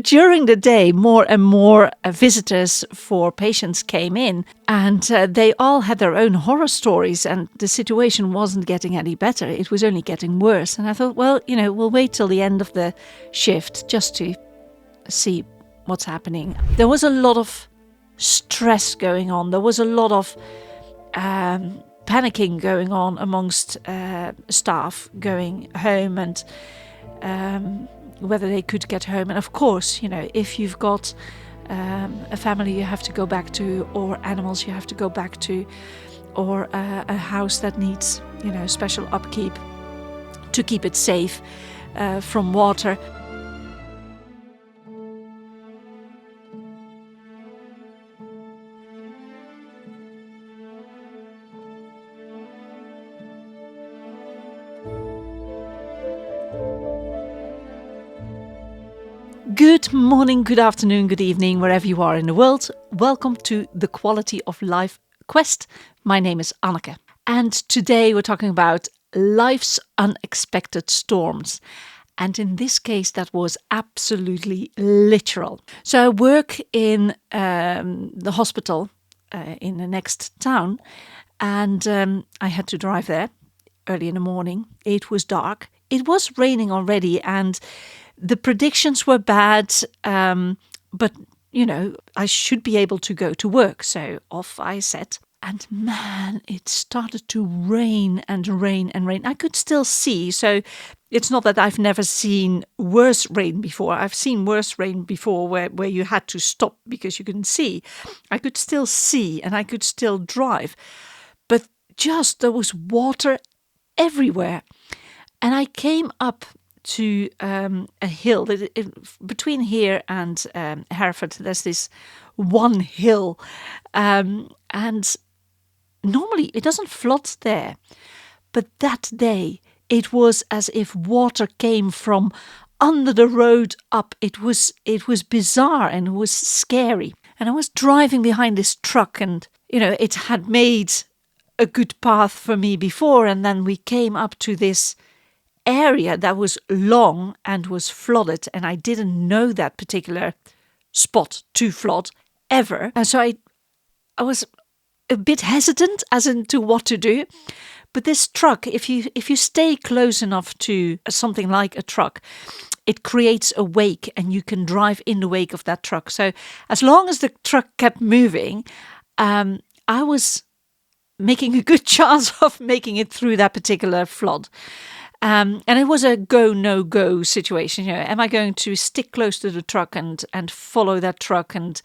During the day, more and more visitors for patients came in, and they all had their own horror stories, and the situation wasn't getting any better. It was only getting worse. And I thought, well, we'll wait till the end of the shift just to see what's happening. There was a lot of stress going on. There was a lot of panicking going on amongst staff going home and whether they could get home. And of course, if you've got a family you have to go back to, or animals you have to go back to, or a house that needs, special upkeep to keep it safe from water. Good morning, good afternoon, good evening, wherever you are in the world. Welcome to the Quality of Life Quest. My name is Anneke, and today we're talking about life's unexpected storms. And in this case, that was absolutely literal. So I work in the hospital in the next town, and I had to drive there early in the morning. It was dark. It was raining already, and the predictions were bad, but, I should be able to go to work. So off I set. And man, it started to rain and rain and rain. I could still see. So it's not that I've never seen worse rain before. I've seen worse rain before where you had to stop because you couldn't see. I could still see and I could still drive. But there was water everywhere. And I came up to a hill between here and Hereford. There's this one hill, and normally it doesn't flood there, but that day it was as if water came from under the road up. It was bizarre and it was scary. And I was driving behind this truck, and it had made a good path for me before, and then we came up to this area that was long and was flooded, and I didn't know that particular spot to flood ever. And so I was a bit hesitant as into what to do. But this truck, if you stay close enough to something like a truck, it creates a wake and you can drive in the wake of that truck. So as long as the truck kept moving, I was making a good chance of making it through that particular flood. And it was a go, no go situation. Am I going to stick close to the truck and follow that truck and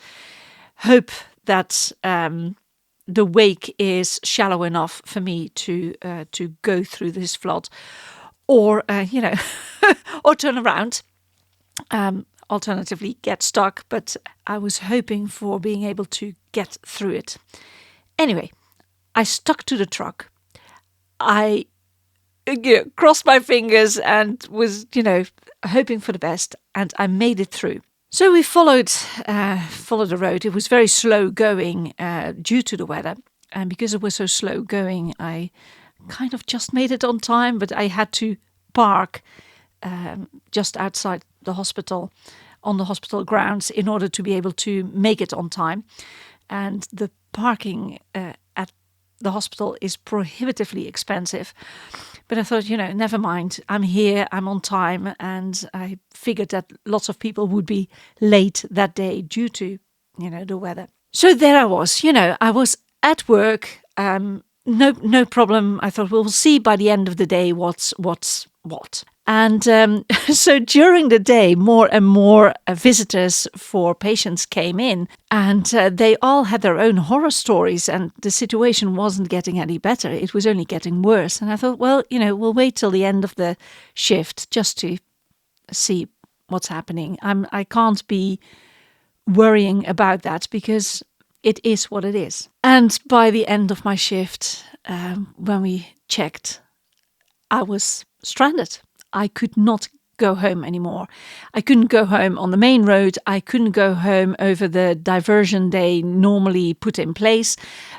hope that the wake is shallow enough for me to go through this flood, or or turn around, alternatively get stuck. But I was hoping for being able to get through it. Anyway, I stuck to the truck. I crossed my fingers and was, hoping for the best, and I made it through. So we followed the road. It was very slow going due to the weather, and because it was so slow going, I kind of just made it on time. But I had to park just outside the hospital, on the hospital grounds, in order to be able to make it on time. And the parking at the hospital is prohibitively expensive. But I thought, never mind. I'm here, I'm on time. And I figured that lots of people would be late that day due to, the weather. So there I was, I was at work. No problem. I thought, we'll see by the end of the day what's what. And so during the day, more and more visitors for patients came in, and they all had their own horror stories, and the situation wasn't getting any better. It was only getting worse. And I thought, well, we'll wait till the end of the shift just to see what's happening. I can't be worrying about that because it is what it is. And by the end of my shift, when we checked, I was stranded. I could not go home anymore. I couldn't go home on the main road. I couldn't go home over the diversion they normally put in place.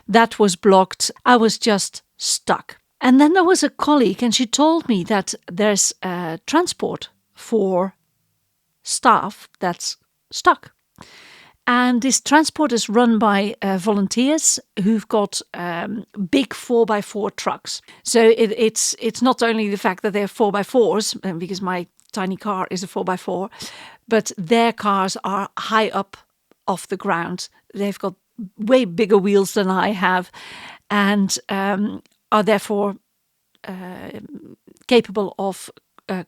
That was blocked. I was just stuck. And then there was a colleague, and she told me that there's transport for staff that's stuck. And this transport is run by volunteers who've got big 4x4 trucks. So it's not only the fact that they're 4x4s, because my tiny car is a 4x4, but their cars are high up off the ground. They've got way bigger wheels than I have, and are therefore capable of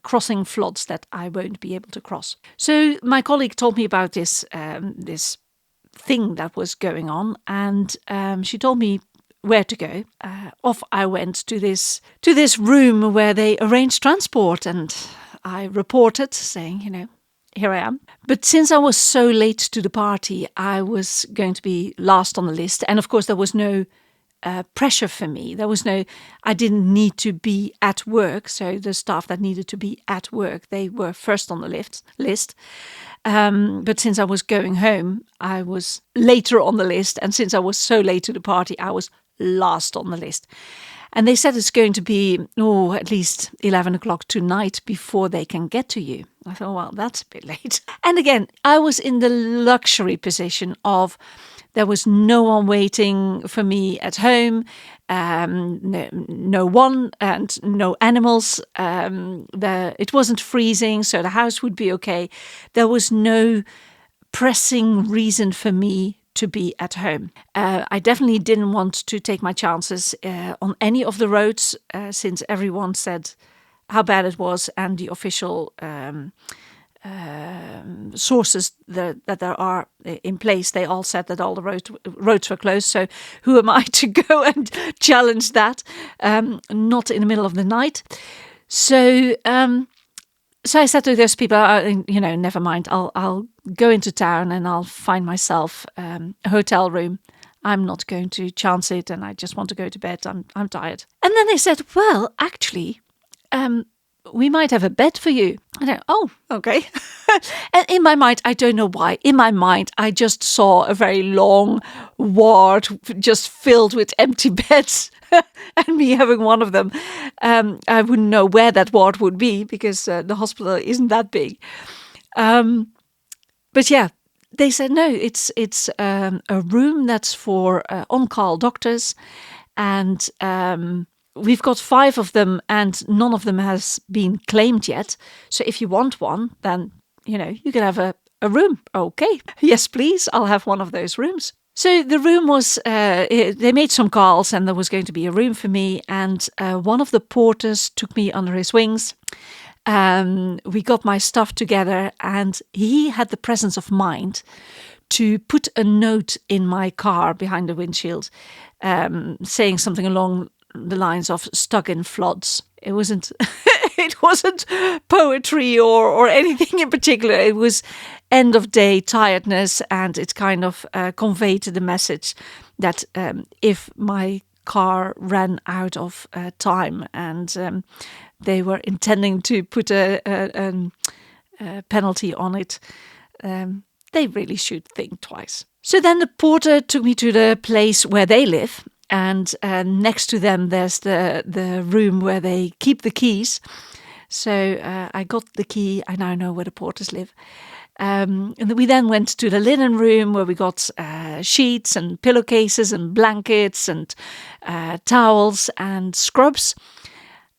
crossing floods that I won't be able to cross. So my colleague told me about this thing that was going on, and she told me where to go. Off I went to this room where they arrange transport, and I reported saying, here I am. But since I was so late to the party, I was going to be last on the list, and of course there was no pressure for me. I didn't need to be at work. So the staff that needed to be at work, they were first on the list. But since I was going home, I was later on the list. And since I was so late to the party, I was last on the list. And they said it's going to be, at least 11 o'clock tonight before they can get to you. I thought, well, that's a bit late. And again, I was in the luxury position of there was no one waiting for me at home, no one and no animals. It wasn't freezing, so the house would be okay. There was no pressing reason for me to be at home. I definitely didn't want to take my chances on any of the roads, since everyone said how bad it was, and the official sources that there are in place, they all said that all the roads were closed. So who am I to go and challenge that? Not in the middle of the night. So I said to those people, never mind. I'll go into town and I'll find myself a hotel room. I'm not going to chance it, and I just want to go to bed. I'm tired. And then they said, well, actually, we might have a bed for you. I don't, oh, okay. And in my mind, I don't know why, in my mind, I just saw a very long ward just filled with empty beds and me having one of them. I wouldn't know where that ward would be because the hospital isn't that big. But yeah, they said, no, it's a room that's for on-call doctors, and we've got 5 of them and none of them has been claimed yet. So if you want one, then, you can have a room. Okay. Yes, please. I'll have one of those rooms. So the room was, they made some calls and there was going to be a room for me. And one of the porters took me under his wings. We got my stuff together, and he had the presence of mind to put a note in my car behind the windshield, saying something along the lines of "stuck in floods." It wasn't it wasn't poetry or anything in particular. It was end of day tiredness, and it kind of conveyed the message that if my car ran out of time and they were intending to put a penalty on it, they really should think twice. So then the porter took me to the place where they live. And next to them, there's the room where they keep the keys. So I got the key. I now know where the porters live. And we then went to the linen room where we got sheets and pillowcases and blankets and towels and scrubs.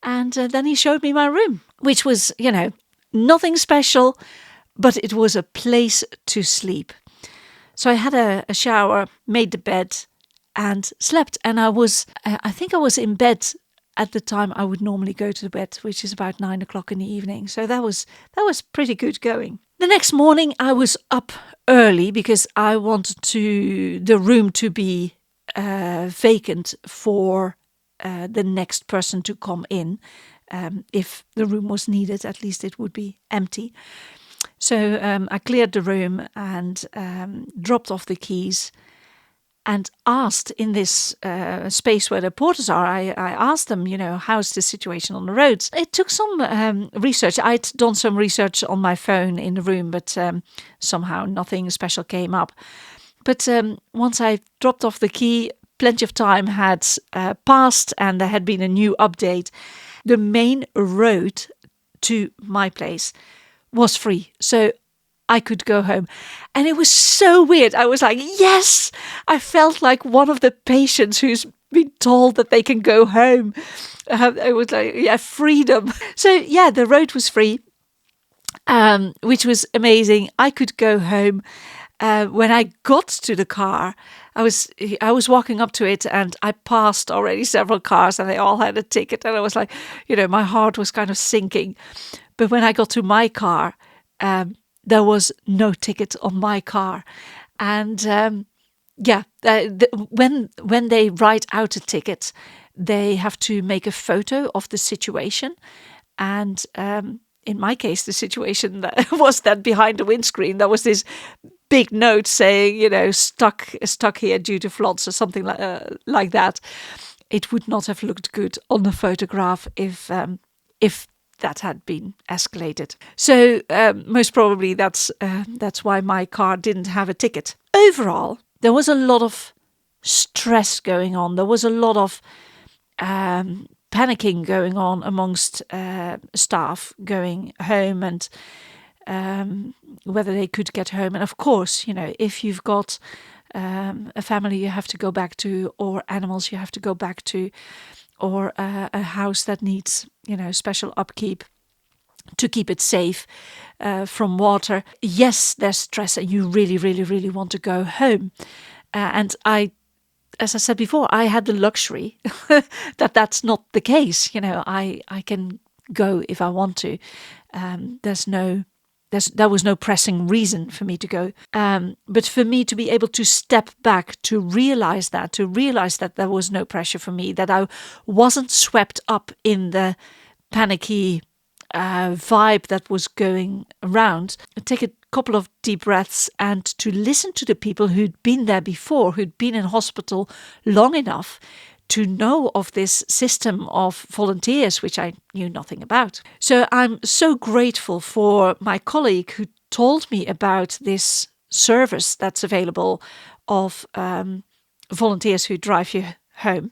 And then he showed me my room, which was, nothing special, but it was a place to sleep. So I had a shower, made the bed, and slept. And I think I was in bed at the time I would normally go to bed, which is about 9 o'clock in the evening. So that was pretty good going. The next morning I was up early because I wanted the room to be vacant for the next person to come in. If the room was needed, at least it would be empty. So I cleared the room and dropped off the keys, and asked in this space where the porters are, I asked them, how's the situation on the roads? It took some research. I'd done some research on my phone in the room, but somehow nothing special came up. But once I dropped off the key, plenty of time had passed and there had been a new update. The main road to my place was free. So I could go home. And it was so weird. I was like, yes, I felt like one of the patients who's been told that they can go home. It was like, yeah, freedom. So yeah, the road was free, which was amazing. I could go home. When I got to the car, I was walking up to it, and I passed already several cars, and they all had a ticket, and I was like, my heart was kind of sinking. But when I got to my car, there was no ticket on my car, and when they write out a ticket, they have to make a photo of the situation, and in my case, the situation that was that behind the windscreen, there was this big note saying, stuck here due to floods or something like that. It would not have looked good on the photograph if that had been escalated. So most probably that's why my car didn't have a ticket. Overall, there was a lot of stress going on. There was a lot of panicking going on amongst staff going home and whether they could get home. And of course, if you've got a family you have to go back to, or animals you have to go back to, or a house that needs, special upkeep to keep it safe from water. Yes, there's stress and you really, really, really want to go home. And as I said before, I had the luxury that that's not the case. I can go if I want to. There was no pressing reason for me to go. But for me to be able to step back, to realize that there was no pressure for me, that I wasn't swept up in the panicky vibe that was going around, take a couple of deep breaths and to listen to the people who'd been there before, who'd been in hospital long enough to know of this system of volunteers, which I knew nothing about. So I'm so grateful for my colleague who told me about this service that's available of volunteers who drive you home.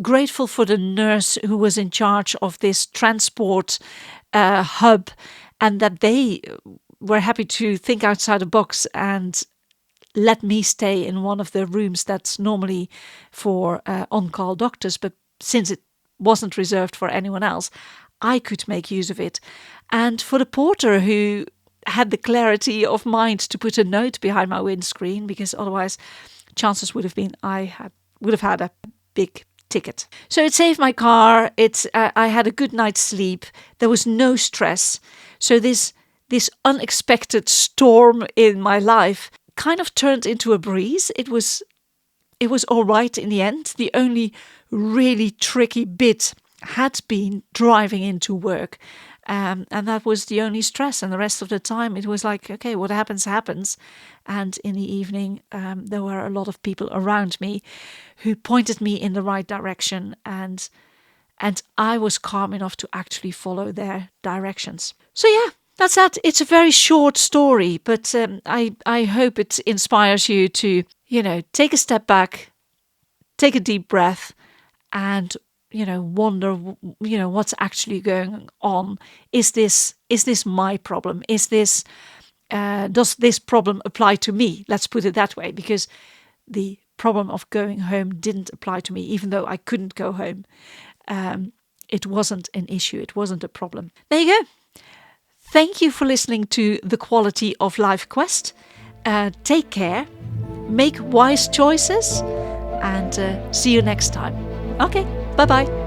Grateful for the nurse who was in charge of this transport hub, and that they were happy to think outside the box and let me stay in one of the rooms that's normally for on-call doctors. But since it wasn't reserved for anyone else, I could make use of it. And for the porter who had the clarity of mind to put a note behind my windscreen, because otherwise chances would have been I would have had a big ticket. So it saved my car. I had a good night's sleep. There was no stress. So this unexpected storm in my life kind of turned into a breeze. It was all right in the end. The only really tricky bit had been driving into work. And that was the only stress. And the rest of the time, it was like, okay, what happens, happens. And in the evening, there were a lot of people around me who pointed me in the right direction. And I was calm enough to actually follow their directions. So yeah, that's that. It's a very short story, but I hope it inspires you to, take a step back, take a deep breath, and wonder, what's actually going on. Is this my problem? Is this, does this problem apply to me? Let's put it that way, because the problem of going home didn't apply to me, even though I couldn't go home. It wasn't an issue. It wasn't a problem. There you go. Thank you for listening to the Quality of Life Quest. Take care, make wise choices, and see you next time. Okay, bye-bye.